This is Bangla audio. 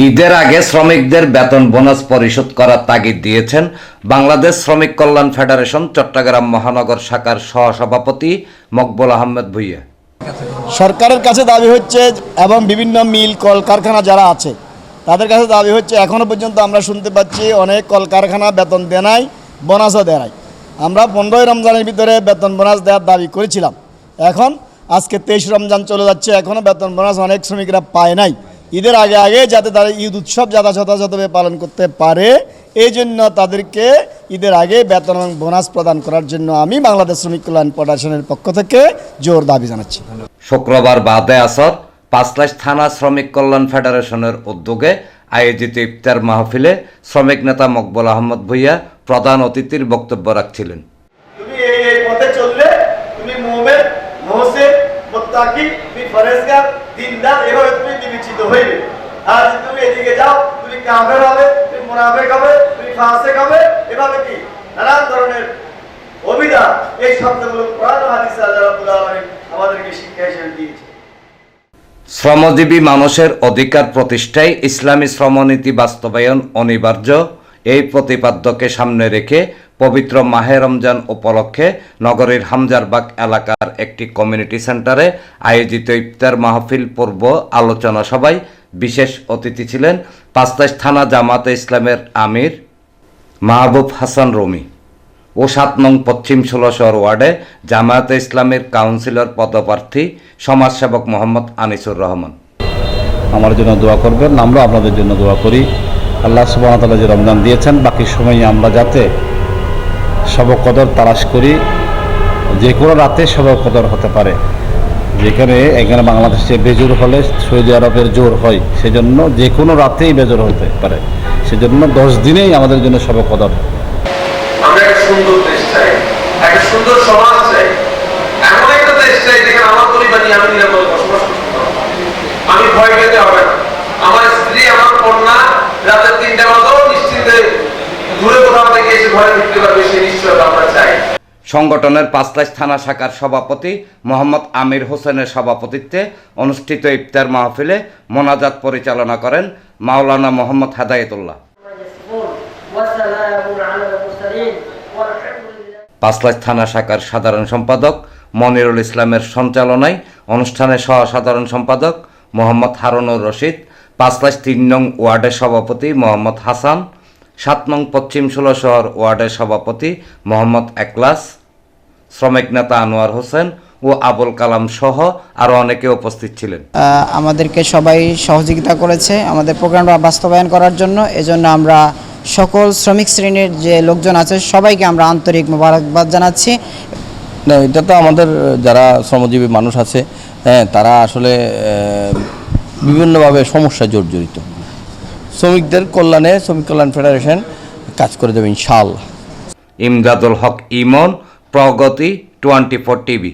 ঈদের আগে শ্রমিকদের বেতন বোনাস পরিশোধ করার তাগিদ দিয়েছেন বাংলাদেশ শ্রমিক কল্যাণ ফেডারেশন চট্টগ্রাম মহানগর শাখার সহসভাপতি মকবুল আহমেদ ভূঁইয়া। সরকারের কাছে দাবি হচ্ছে এবং বিভিন্ন মিল কলকারখানা যারা আছে তাদের কাছে দাবি হচ্ছে, এখনও পর্যন্ত আমরা শুনতে পাচ্ছি অনেক কলকারখানা বেতন দেয় নাই, বোনাসও দেয় নাই। আমরা 15ই রমজানের ভিতরে বেতন বোনাস দেওয়ার দাবি করেছিলাম। এখন আজকে 23 রমজান চলে যাচ্ছে, এখনও বেতন বোনাস অনেক শ্রমিকরা পায় নাই। ঈদের আগে যাতে তারা ঈদ উৎসব যথাযথভাবে পালন করতে পারে, এই জন্য তাদেরকে ঈদের আগে বেতন এবং বোনাস প্রদান করার জন্য আমি বাংলাদেশ শ্রমিক কল্যাণ ফেডারেশনের পক্ষ থেকে জোর দাবি জানাচ্ছি। শুক্রবার বাদে আসর পাঁচলাইশ থানা শ্রমিক কল্যাণ ফেডারেশনের উদ্যোগে আয়োজিত ইফতার মাহফিলে শ্রমিক নেতা মকবুল আহমেদ ভূঁইয়া প্রধান অতিথির বক্তব্য রাখছিলেন। তুমি এই পথে চললে তুমি মুমিন, মুহসিন, মুত্তাকি, তুমি পরহেজগার, দিনদার এভাবে তুমি বিবেচিত হইবে। আর যদি তুমি এদিকে যাও, তুমি কাফের হবে, তুমি মুনাফিক হবে, তুমি ফাসিক হবে, এভাবে কি নানান ধরনের অভিধান, এই শব্দগুলো কোরআন ও হাদিসে আল্লাহ রাব্বুল আলামিন আমাদেরকে শিক্ষা হিসেবে দিয়েছে। শ্রমজীবী মানুষের অধিকার প্রতিষ্ঠায় ইসলামী শ্রমনীতি বাস্তবায়ন অনিবার্য, এই প্রতিপাদ্যকে সামনে রেখে পবিত্র মাহে রমজান উপলক্ষে নগরীর হামজারবাগ এলাকার একটি কমিউনিটি সেন্টারে আয়োজিত ইফতার মাহফিল পূর্ব আলোচনা সভায় বিশেষ অতিথি ছিলেন পাঁচলাইশ থানা জামাতে ইসলামের আমির মাহবুব হাসান রুমি ও 7 নং পশ্চিম 16 ওয়ার্ডে জামায়াতে ইসলামের কাউন্সিলর পদপ্রার্থী সমাজসেবক মোহাম্মদ আনিসুর রহমান। আমার জন্য দোয়া করবেন, আমরা আপনাদের জন্য দোয়া করি। আল্লাহ সুবহানাহু ওয়া তাআলা যে রমজান দিয়েছেন, বাকি সময়ে আমরা যাতে শবে কদর তালাশ করি, যে কোনো রাতে শবে কদর হতে পারে। এখানে বাংলাদেশে বেজোর হলে সৌদি আরবের জোর হয়, সেজন্য যে কোনো রাতেই বেজোর হতে পারে, সেজন্য 10 দিনেই আমাদের জন্য শবে কদর। আমরা একটা সুন্দর দেশ চাই, একটা সুন্দর সমাজ চাই, এমন একটা দেশ চাই যেখানে আমার পরিবার নিয়ে আমি নিরাপদে বসবাস করতে পারবো, আমি ভয় পেতে হবে না, আমার স্ত্রী আমার কন্যা রাতে 3টা বাজেও নিশ্চিন্তে দূরে কোথাও থেকে এসে ঘরে ফিরতে পারবে, সেই নিশ্চয়তা আমরা চাই। সংগঠনের পাঁচলাইশ থানা শাখার সভাপতি মোহাম্মদ আমির হোসেনের সভাপতিত্বে অনুষ্ঠিত ইফতার মাহফিলে মোনাজাত পরিচালনা করেন মাওলানা মোহাম্মদ হেদায়েতুল্লাহ। পাঁচলাইশ থানা শাখার সাধারণ সম্পাদক মনিরুল ইসলামের সঞ্চালনায় অনুষ্ঠানে সহ-সাধারণ সম্পাদক মোহাম্মদ হারুনুর রশিদ, পাঁচলাইশ 3 নং ওয়ার্ডের সভাপতি মোহাম্মদ হাসান, 7 নং পশ্চিম 16 ওয়ার্ডের সভাপতি মোহাম্মদ একলাস, শ্রমিক নেতা আনোয়ার হোসেন ও আবুল কালাম সহ আরও অনেকে উপস্থিত ছিলেন। আমাদেরকে সবাই সহযোগিতা করেছে আমাদের প্রোগ্রামটা বাস্তবায়ন করার জন্য। এজন্য আমরা সকল শ্রমিক শ্রেণীর যে লোকজন আছে সবাইকে আমরা আন্তরিক মোবারকবাদ জানাচ্ছি। না, এটা তো আমাদের যারা শ্রমজীবী মানুষ আছে, তারা আসলে বিভিন্নভাবে সমস্যায় জর্জরিত। শ্রমিকদের কল্যাণে শ্রমিক কল্যাণ ফেডারেশন কাজ করে দেবে ইনশাআল্লাহ। ইমদাদুল হক ইমন, প্রগতি 24 টিভি।